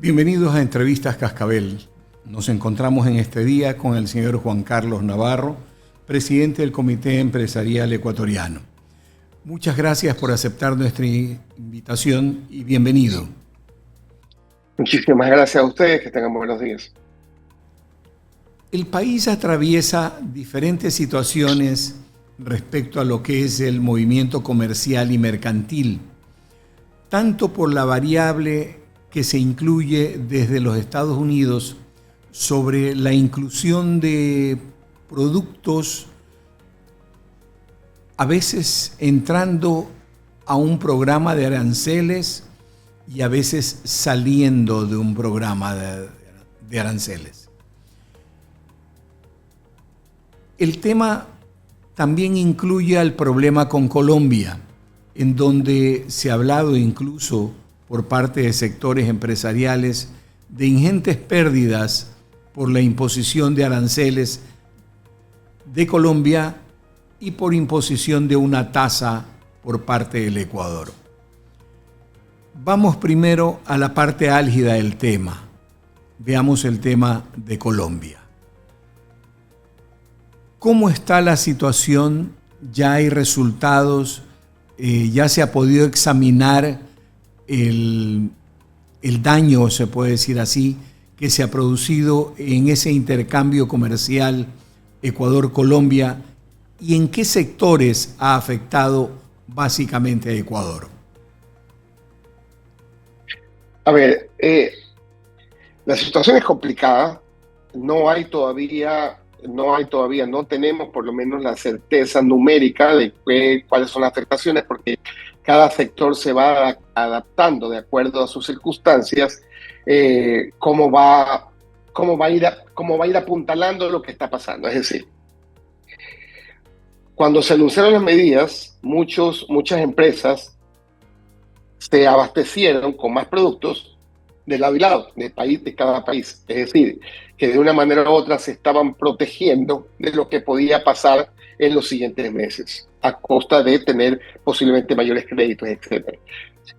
Bienvenidos a Entrevistas Cascabel. Nos encontramos en este día con el señor Juan Carlos Navarro, presidente del Comité Empresarial Ecuatoriano. Muchas gracias por aceptar nuestra invitación y bienvenido. Muchísimas gracias a ustedes, que tengan buenos días. El país atraviesa diferentes situaciones respecto a lo que es el movimiento comercial y mercantil, tanto por la variable que se incluye desde los Estados Unidos sobre la inclusión de productos, a veces entrando a un programa de aranceles y a veces saliendo de un programa de aranceles. El tema también incluye al problema con Colombia, en donde se ha hablado incluso por parte de sectores empresariales de ingentes pérdidas por la imposición de aranceles de Colombia y por imposición de una tasa por parte del Ecuador. Vamos primero a la parte álgida del tema. Veamos el tema de Colombia. ¿Cómo está la situación? ¿Ya hay resultados? ¿Ya se ha podido examinar el daño, se puede decir así, que se ha producido en ese intercambio comercial Ecuador-Colombia y en qué sectores ha afectado básicamente a Ecuador? A ver, la situación es complicada. No tenemos por lo menos la certeza numérica de cuáles son las afectaciones, porque cada sector se va adaptando de acuerdo a sus circunstancias, cómo va a ir apuntalando lo que está pasando. Es decir, cuando se anunciaron las medidas, muchas empresas se abastecieron con más productos de lado y lado, de cada país. Es decir, que de una manera u otra se estaban protegiendo de lo que podía pasar en los siguientes meses, a costa de tener posiblemente mayores créditos, etc.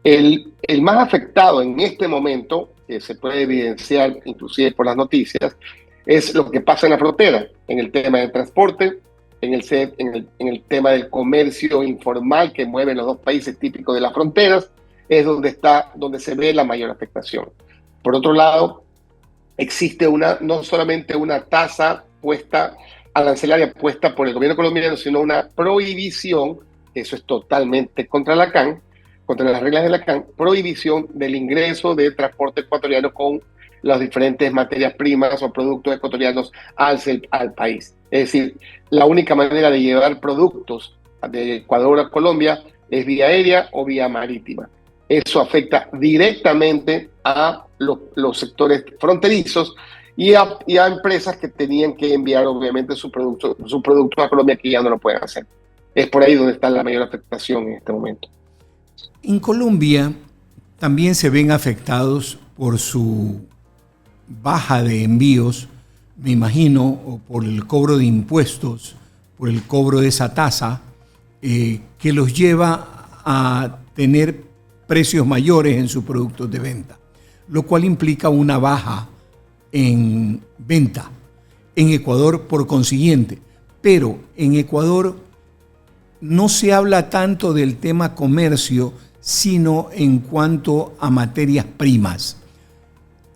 El más afectado en este momento, que se puede evidenciar inclusive por las noticias, es lo que pasa en la frontera, en el tema del transporte, en el tema del comercio informal que mueven los dos países típicos de las fronteras, es donde se ve la mayor afectación. Por otro lado, existe no solamente una tasa arancelaria puesta por el gobierno colombiano, sino una prohibición, eso es totalmente contra la CAN, contra las reglas de la CAN, prohibición del ingreso de transporte ecuatoriano con las diferentes materias primas o productos ecuatorianos al país. Es decir, la única manera de llevar productos de Ecuador a Colombia es vía aérea o vía marítima. Eso afecta directamente a los sectores fronterizos y a empresas que tenían que enviar obviamente su producto a Colombia, que ya no lo pueden hacer. Es por ahí donde está la mayor afectación en este momento. En Colombia también se ven afectados por su baja de envíos, me imagino, o por el cobro de impuestos, por el cobro de esa tasa, que los lleva a tener precios mayores en sus productos de venta, lo cual implica una baja en venta en Ecuador por consiguiente. Pero en Ecuador no se habla tanto del tema comercio, sino en cuanto a materias primas.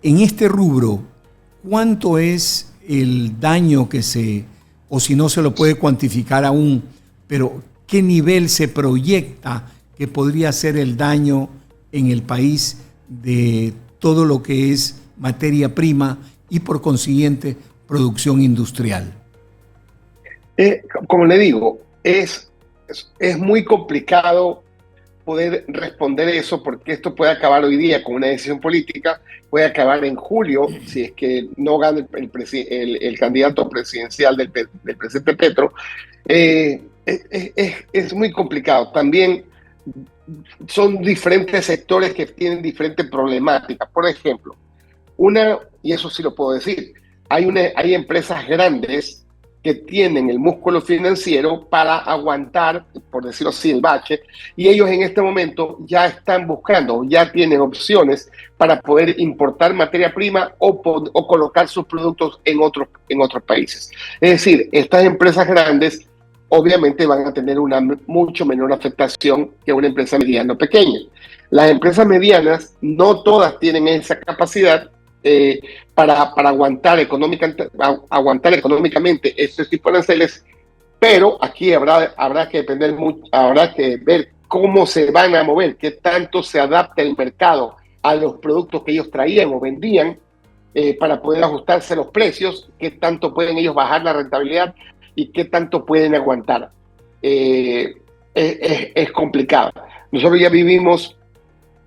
En este rubro, ¿cuánto es el daño o si no se lo puede cuantificar aún, pero qué nivel se proyecta que podría ser el daño en el país de todo lo que es materia prima y por consiguiente producción industrial? Como le digo, es muy complicado poder responder eso, porque esto puede acabar hoy día con una decisión política, puede acabar en julio si es que no gana el candidato presidencial del presidente Petro. Es muy complicado. También son diferentes sectores que tienen diferentes problemáticas. Por ejemplo, y eso sí lo puedo decir, hay empresas grandes que tienen el músculo financiero para aguantar, por decirlo así, el bache, y ellos en este momento ya están buscando, ya tienen opciones para poder importar materia prima o colocar sus productos en otros países. Es decir, estas empresas grandes obviamente van a tener una mucho menor afectación que una empresa mediana o pequeña. Las empresas medianas no todas tienen esa capacidad para aguantar económicamente este tipo de aranceles, pero aquí habrá que depender mucho, habrá que ver cómo se van a mover, qué tanto se adapta el mercado a los productos que ellos traían o vendían para poder ajustarse los precios, qué tanto pueden ellos bajar la rentabilidad y qué tanto pueden aguantar. Es complicado. Nosotros ya vivimos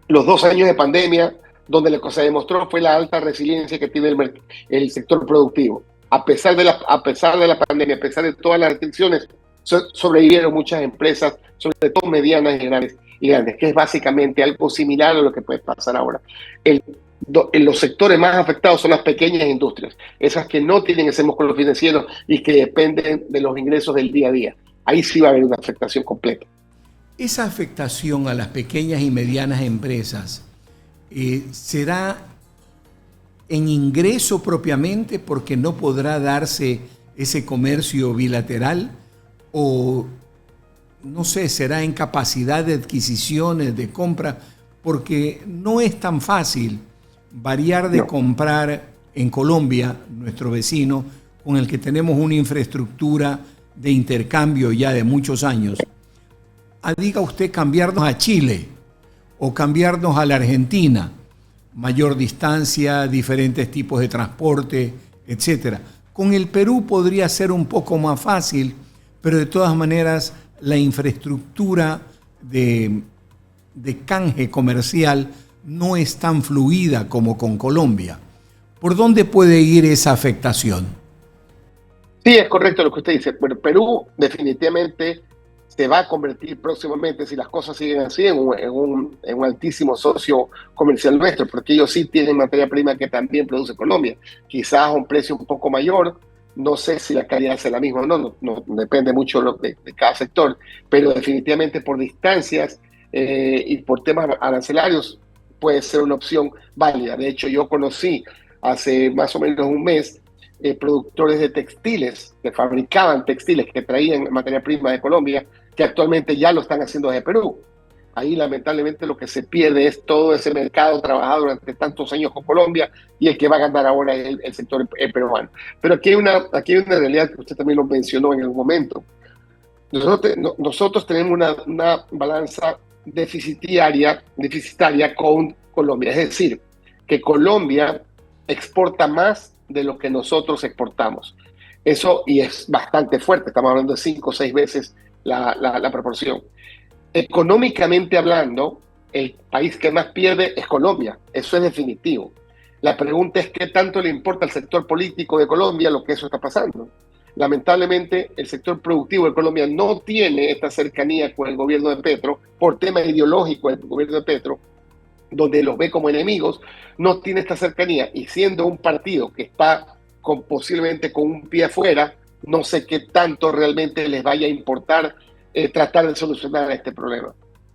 los 2 años de pandemia, donde lo que se demostró fue la alta resiliencia que tiene el sector productivo. A pesar de la pandemia, a pesar de todas las restricciones, sobrevivieron muchas empresas, sobre todo medianas y grandes, que es básicamente algo similar a lo que puede pasar ahora. Los sectores más afectados son las pequeñas industrias, esas que no tienen ese músculo financiero y que dependen de los ingresos del día a día. Ahí sí va a haber una afectación completa. Esa afectación a las pequeñas y medianas empresas será en ingreso propiamente porque no podrá darse ese comercio bilateral, o no sé, será en capacidad de adquisiciones, de compra, porque no es tan fácil variar de comprar en Colombia, nuestro vecino, con el que tenemos una infraestructura de intercambio ya de muchos años, diga usted cambiarnos a Chile o cambiarnos a la Argentina, mayor distancia, diferentes tipos de transporte, etc. Con el Perú podría ser un poco más fácil, pero de todas maneras la infraestructura de canje comercial no es tan fluida como con Colombia. ¿Por dónde puede ir esa afectación? Sí, es correcto lo que usted dice. Bueno, Perú definitivamente se va a convertir próximamente, si las cosas siguen así, en un altísimo socio comercial nuestro, porque ellos sí tienen materia prima que también produce Colombia, quizás a un precio un poco mayor. No sé si la calidad es la misma o no, depende mucho de cada sector, pero definitivamente por distancias y por temas arancelarios puede ser una opción válida. De hecho, yo conocí hace más o menos un mes productores de textiles que fabricaban textiles, que traían materia prima de Colombia, que actualmente ya lo están haciendo desde Perú. Ahí lamentablemente lo que se pierde es todo ese mercado trabajado durante tantos años con Colombia, y el que va a ganar ahora es el sector peruano. Pero aquí hay una realidad que usted también lo mencionó en algún momento. Nosotros tenemos una balanza deficitaria con Colombia. Es decir, que Colombia exporta más de lo que nosotros exportamos. Eso, y es bastante fuerte, estamos hablando de 5 o 6 veces la proporción. Económicamente hablando, el país que más pierde es Colombia, eso es definitivo. La pregunta es qué tanto le importa al sector político de Colombia lo que eso está pasando. Lamentablemente, el sector productivo de Colombia no tiene esta cercanía con el gobierno de Petro, por tema ideológico del gobierno de Petro, donde los ve como enemigos, no tiene esta cercanía, y siendo un partido que está posiblemente con un pie afuera, no sé qué tanto realmente les vaya a importar tratar de solucionar este problema.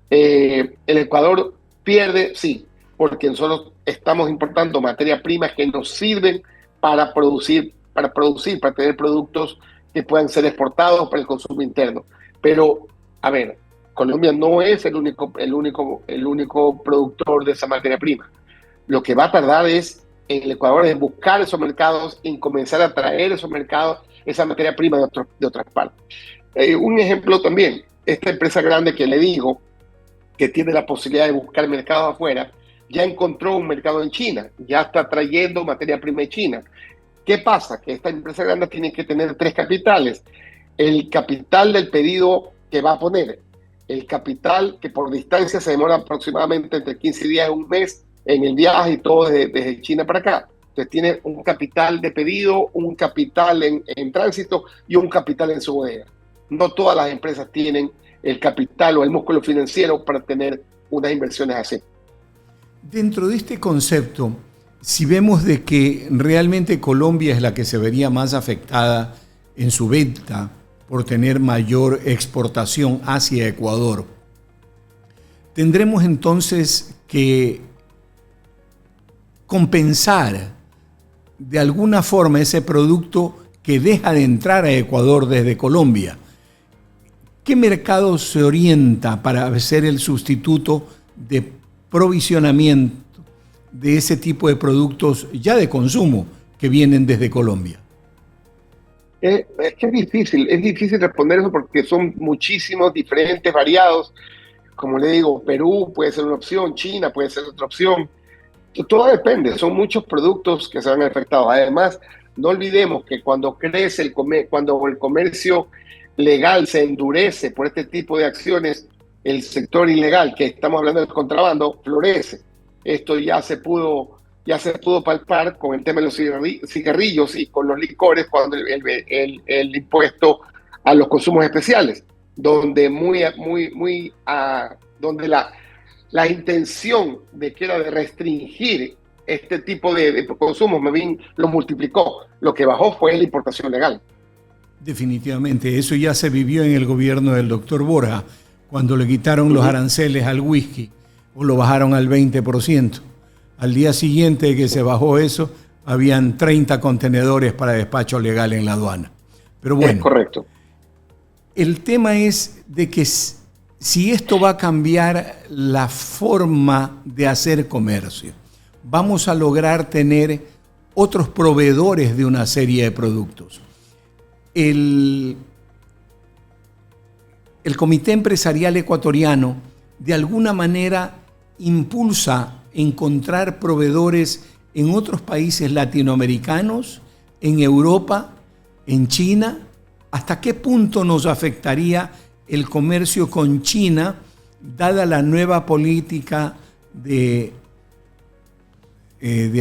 El Ecuador pierde, sí, porque nosotros estamos importando materias primas que nos sirven para tener productos que puedan ser exportados para el consumo interno. Pero, a ver, Colombia no es el único productor de esa materia prima. Lo que va a tardar es en el Ecuador en buscar esos mercados y comenzar a traer esos mercados, esa materia prima de otras partes. Un ejemplo también, esta empresa grande que le digo, que tiene la posibilidad de buscar mercados afuera, ya encontró un mercado en China, ya está trayendo materia prima de China. ¿Qué pasa? Que esta empresa grande tiene que tener 3 capitales. El capital del pedido que va a poner, el capital que por distancia se demora aproximadamente entre 15 días y un mes en el viaje y todo desde China para acá. Entonces tiene un capital de pedido, un capital en tránsito y un capital en su bodega. No todas las empresas tienen el capital o el músculo financiero para tener unas inversiones así. Dentro de este concepto, si vemos de que realmente Colombia es la que se vería más afectada en su venta por tener mayor exportación hacia Ecuador. Tendremos entonces que compensar de alguna forma ese producto que deja de entrar a Ecuador desde Colombia. ¿Qué mercado se orienta para ser el sustituto de provisionamiento de ese tipo de productos ya de consumo que vienen desde Colombia? Es que es difícil responder eso porque son muchísimos, diferentes, variados. Como le digo, Perú puede ser una opción, China puede ser otra opción. Todo depende, son muchos productos que se van afectados. Además, no olvidemos que cuando crece cuando el comercio legal se endurece por este tipo de acciones, el sector ilegal, que estamos hablando del contrabando, florece. Esto ya se pudo palpar con el tema de los cigarrillos y con los licores cuando el impuesto a los consumos especiales, donde donde la intención de que era de restringir este tipo de consumos, más bien lo multiplicó. Lo que bajó fue la importación legal. Definitivamente, eso ya se vivió en el gobierno del doctor Borja, cuando le quitaron los aranceles al whisky o lo bajaron al 20%. Al día siguiente de que se bajó eso, habían 30 contenedores para despacho legal en la aduana. Pero bueno, es correcto. El tema es de que si esto va a cambiar la forma de hacer comercio, vamos a lograr tener otros proveedores de una serie de productos. El Comité Empresarial Ecuatoriano de alguna manera impulsa encontrar proveedores en otros países latinoamericanos, en Europa, en China. ¿Hasta qué punto nos afectaría el comercio con China, dada la nueva política de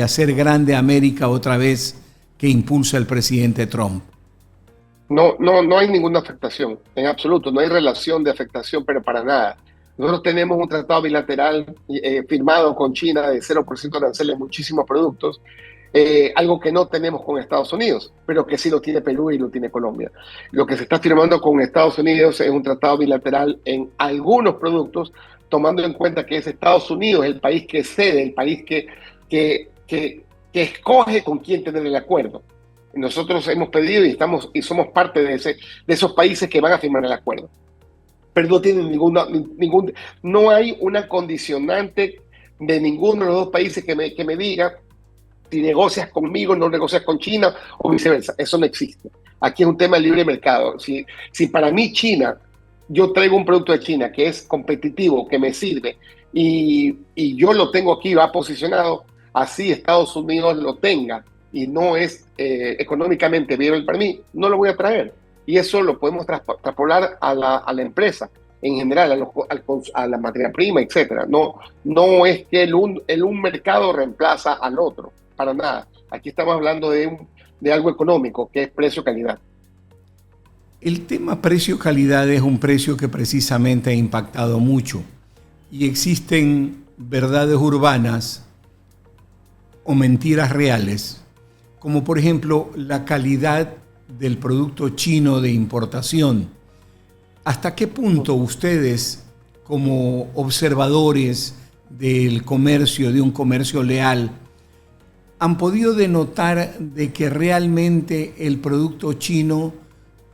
hacer grande América otra vez que impulsa el presidente Trump? No hay ninguna afectación, en absoluto, no hay relación de afectación, pero para nada. Nosotros tenemos un tratado bilateral firmado con China de 0% de arancel en muchísimos productos, algo que no tenemos con Estados Unidos, pero que sí lo tiene Perú y lo tiene Colombia. Lo que se está firmando con Estados Unidos es un tratado bilateral en algunos productos, tomando en cuenta que es Estados Unidos el país que cede, el país que escoge con quién tener el acuerdo. Nosotros hemos pedido y somos parte de esos países que van a firmar el acuerdo. Pero no tienen no hay una condicionante de ninguno de los dos países que me diga si negocias conmigo, no negocias con China o viceversa. Eso no existe. Aquí es un tema de libre mercado. Si para mí China, yo traigo un producto de China que es competitivo, que me sirve y yo lo tengo aquí, va posicionado, así Estados Unidos lo tenga y no es económicamente viable para mí, no lo voy a traer. Y eso lo podemos traspolar a la empresa en general, a la materia prima, etc. No es que un mercado reemplaza al otro, para nada. Aquí estamos hablando de algo económico, que es precio-calidad. El tema precio-calidad es un precio que precisamente ha impactado mucho. Y existen verdades urbanas o mentiras reales, como por ejemplo la calidad del producto chino de importación. ¿Hasta qué punto ustedes, como observadores del comercio, de un comercio leal, han podido denotar de que realmente el producto chino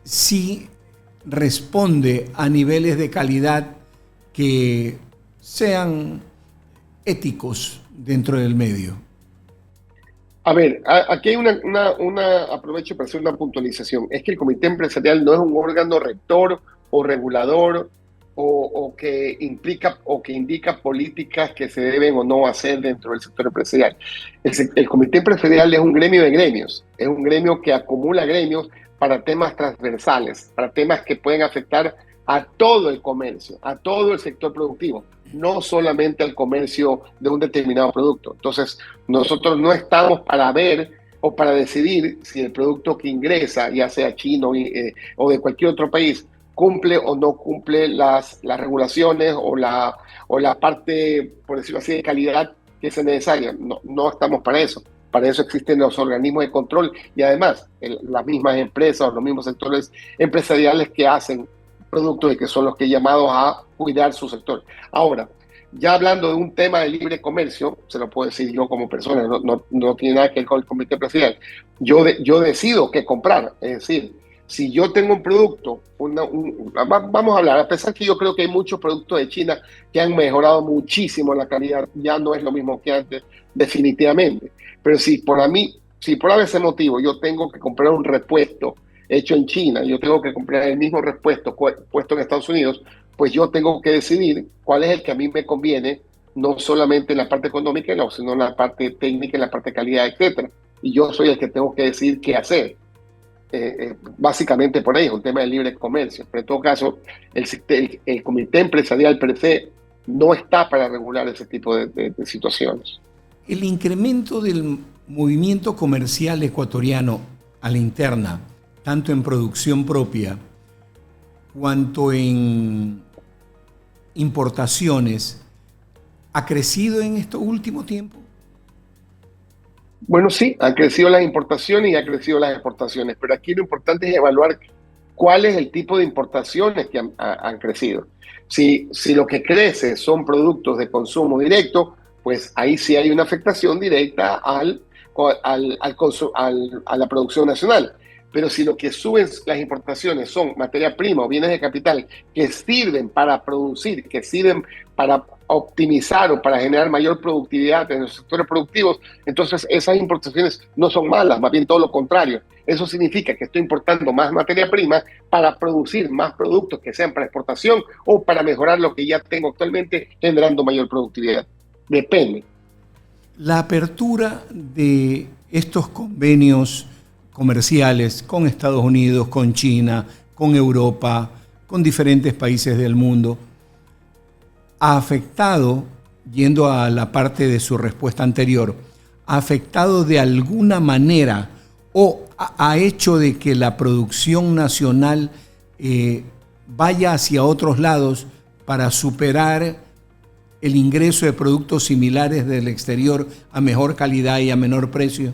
sí responde a niveles de calidad que sean éticos dentro del medio? A ver, aquí hay aprovecho para hacer una puntualización. Es que el comité empresarial no es un órgano rector o regulador o que implica o que indica políticas que se deben o no hacer dentro del sector empresarial. El comité empresarial es un gremio de gremios, es un gremio que acumula gremios para temas transversales, para temas que pueden afectar a todo el comercio, a todo el sector productivo, no solamente al comercio de un determinado producto. Entonces, nosotros no estamos para ver o para decidir si el producto que ingresa, ya sea chino o de cualquier otro país, cumple o no cumple las regulaciones o la parte, por decirlo así, de calidad que es necesaria. No estamos para eso. Para eso existen los organismos de control y además las mismas empresas o los mismos sectores empresariales que hacen productos y que son los que llamados a cuidar su sector. Ahora, ya hablando de un tema de libre comercio, se lo puedo decir yo como persona, no tiene nada que ver con el comité empresarial. Yo decido qué comprar, es decir, si yo tengo un producto, vamos a hablar, a pesar que yo creo que hay muchos productos de China que han mejorado muchísimo la calidad, ya no es lo mismo que antes, definitivamente. Pero si por ese motivo yo tengo que comprar un repuesto hecho en China, yo tengo que comprar el mismo repuesto puesto en Estados Unidos, pues yo tengo que decidir cuál es el que a mí me conviene, no solamente en la parte económica, no, sino en la parte técnica, en la parte de calidad, etcétera. Y yo soy el que tengo que decidir qué hacer. Básicamente por ahí es un tema de libre comercio. Pero en todo caso, el comité empresarial per se no está para regular ese tipo de situaciones. El incremento del movimiento comercial ecuatoriano a la interna, tanto en producción propia cuanto en importaciones, ¿ha crecido en estos últimos tiempos? Bueno, sí, han crecido las importaciones y han crecido las exportaciones, pero aquí lo importante es evaluar cuál es el tipo de importaciones que han crecido. Si lo que crece son productos de consumo directo, pues ahí sí hay una afectación directa a la producción nacional. Pero si lo que suben las importaciones son materia prima o bienes de capital que sirven para producir, que sirven para optimizar o para generar mayor productividad en los sectores productivos, entonces esas importaciones no son malas, más bien todo lo contrario. Eso significa que estoy importando más materia prima para producir más productos que sean para exportación o para mejorar lo que ya tengo actualmente, generando mayor productividad. Depende. La apertura de estos convenios comerciales con Estados Unidos, con China, con Europa, con diferentes países del mundo, ha afectado, yendo a la parte de su respuesta anterior, ha afectado de alguna manera o ha hecho de que la producción nacional vaya hacia otros lados para superar el ingreso de productos similares del exterior a mejor calidad y a menor precio?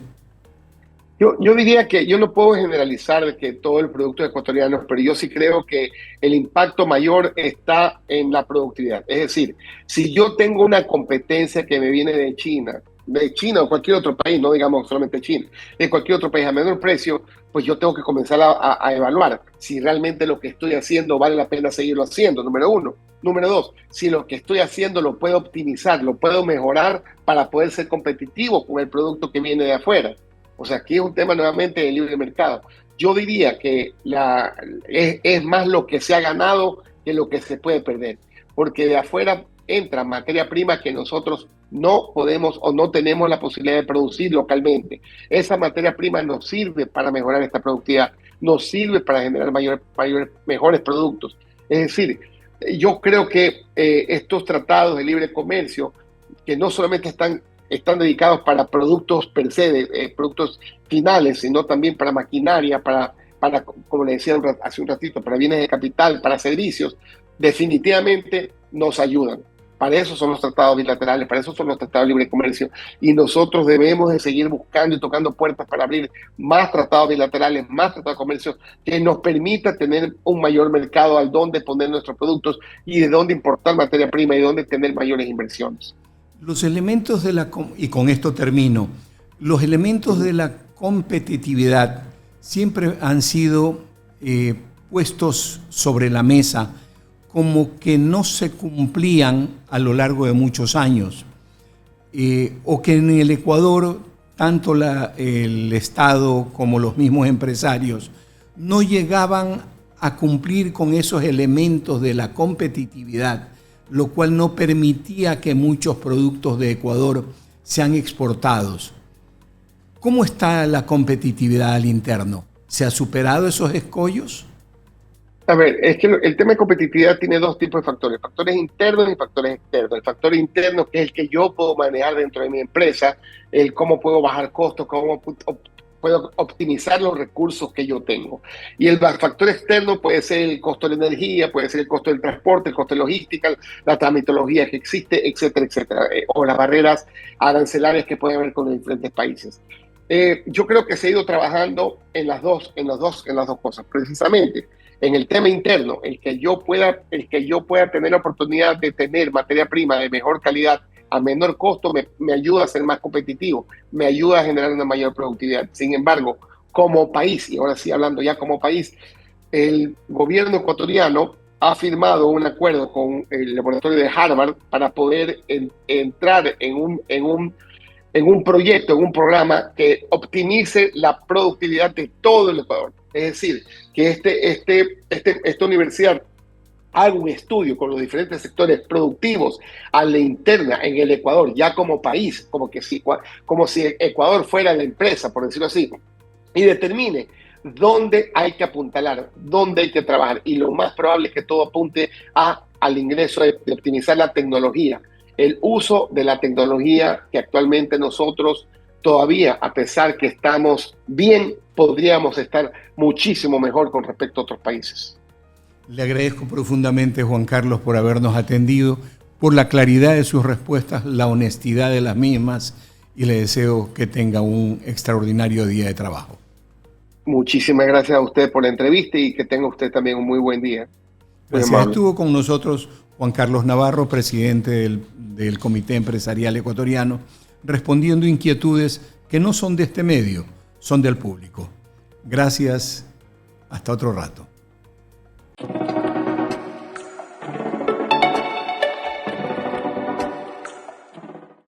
Yo diría que yo no puedo generalizar de que todo el producto es ecuatoriano, pero yo sí creo que el impacto mayor está en la productividad. Es decir, si yo tengo una competencia que me viene de China o cualquier otro país, no digamos solamente China, de cualquier otro país a menor precio, pues yo tengo que comenzar a evaluar si realmente lo que estoy haciendo vale la pena seguirlo haciendo, número uno. Número dos, si lo que estoy haciendo lo puedo optimizar, lo puedo mejorar para poder ser competitivo con el producto que viene de afuera. O sea, aquí es un tema nuevamente de libre mercado. Yo diría que es más lo que se ha ganado que lo que se puede perder, porque de afuera entra materia prima que nosotros no podemos o no tenemos la posibilidad de producir localmente. Esa materia prima nos sirve para mejorar esta productividad, nos sirve para generar mejores productos. Es decir, yo creo que estos tratados de libre comercio, que no solamente están dedicados para productos per se, productos finales, sino también para maquinaria, para como le decía hace un ratito, para bienes de capital, para servicios, definitivamente nos ayudan. Para eso son los tratados bilaterales, para eso son los tratados de libre comercio, y nosotros debemos de seguir buscando y tocando puertas para abrir más tratados bilaterales, más tratados de comercio que nos permita tener un mayor mercado al donde poner nuestros productos y de dónde importar materia prima y de dónde tener mayores inversiones. Los elementos y con esto termino, los elementos de la competitividad siempre han sido puestos sobre la mesa como que no se cumplían a lo largo de muchos años, o que en el Ecuador tanto el Estado como los mismos empresarios no llegaban a cumplir con esos elementos de la competitividad, lo cual no permitía que muchos productos de Ecuador sean exportados. ¿Cómo está la competitividad al interno? ¿Se ha superado esos escollos? A ver, es que el tema de competitividad tiene dos tipos de factores internos y factores externos. El factor interno, que es el que yo puedo manejar dentro de mi empresa, el cómo puedo bajar costos, cómo puedo optimizar los recursos que yo tengo. Y el factor externo puede ser el costo de la energía, puede ser el costo del transporte, el costo de logística, la tramitología que existe, etcétera, etcétera, o las barreras arancelarias que pueden haber con los diferentes países. Yo creo que se ha ido trabajando en las dos cosas, precisamente en el tema interno, el que yo pueda tener la oportunidad de tener materia prima de mejor calidad a menor costo me ayuda a ser más competitivo, me ayuda a generar una mayor productividad. Sin embargo, como país, y ahora sí hablando ya como país, el gobierno ecuatoriano ha firmado un acuerdo con el laboratorio de Harvard para poder entrar en un proyecto, en un programa que optimice la productividad de todo el Ecuador. Es decir, que esta universidad haga un estudio con los diferentes sectores productivos a la interna en el Ecuador, ya como país, como si Ecuador fuera la empresa, por decirlo así, y determine dónde hay que apuntalar, dónde hay que trabajar. Y lo más probable es que todo apunte al ingreso de optimizar la tecnología, el uso de la tecnología que actualmente nosotros todavía, a pesar que estamos bien, podríamos estar muchísimo mejor con respecto a otros países. Le agradezco profundamente, Juan Carlos, por habernos atendido, por la claridad de sus respuestas, la honestidad de las mismas, y le deseo que tenga un extraordinario día de trabajo. Muchísimas gracias a usted por la entrevista y que tenga usted también un muy buen día. Gracias. Estuvo con nosotros Juan Carlos Navarro, presidente del Comité Empresarial Ecuatoriano, respondiendo inquietudes que no son de este medio, son del público. Gracias. Hasta otro rato.